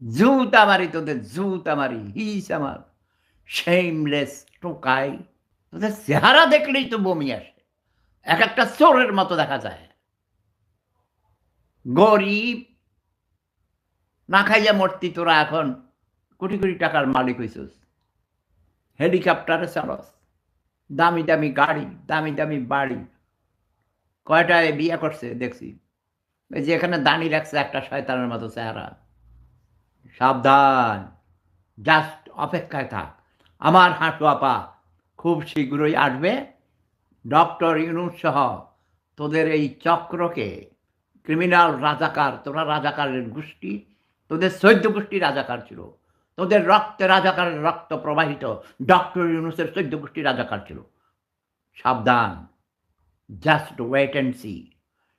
জুতা মারি তোদের, জুতা মারি। হিস আমার শেমলেস টোকাই। তোদের চেহারা দেখলেই তো বমি আসে। একেকটা চোরের মতো দেখা যায়। গরিব, না খাইয়া মরতি তোরা এখন কোটি, কোটি টাকার মালিক হইছস। হেলিকপ্টারে চড়স, দামি, দামি গাড়ি, দামি, দামি বাড়ি। কয়টায় বিয়ে করছে দেখছি। এই যে এখানে দাঁড়িয়ে রাখছে একটা শয়তানের মতো চেহারা। সাবধান! জাস্ট অপেক্ষায় থাক। আমার হাঁটু আপা খুব শীঘ্রই আসবে। ডক্টর ইউনূস সহ তোদের এই চক্রকে, ক্রিমিনাল রাজাকার, তোরা রাজাকারের গোষ্ঠী, তোদের ১৪ গোষ্ঠী রাজাকার ছিল। তোদের রক্তে রাজাকারের রক্ত প্রবাহিত। ডক্টর ইউনূসের ১৪ গোষ্ঠী রাজাকার ছিল। সাবধান! Just wait and see.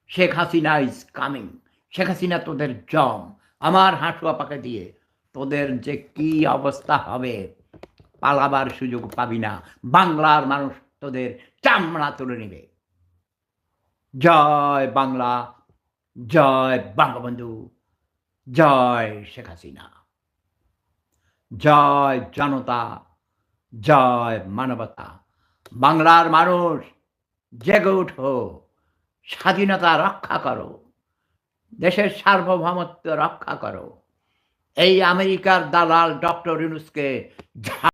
Sheikh Hasina is coming. Sheikh Hasina তোদের জম। আমার হাঁটু আপাকে দিয়ে তোদের যে কি অবস্থা হবে, পালাবার সুযোগ পাবি না। বাংলার মানুষ তোদের চামড়া তুলে নিবে। জয় বাংলা, জয় বঙ্গবন্ধু, জয় শেখ হাসিনা, জয় জনতা, জয় মানবতা। বাংলার মানুষ জেগে উঠো, স্বাধীনতা রক্ষা করো, দেশের সার্বভৌমত্ব রক্ষা করো। এই আমেরিকার দালাল ডক্টর ইউনূসকে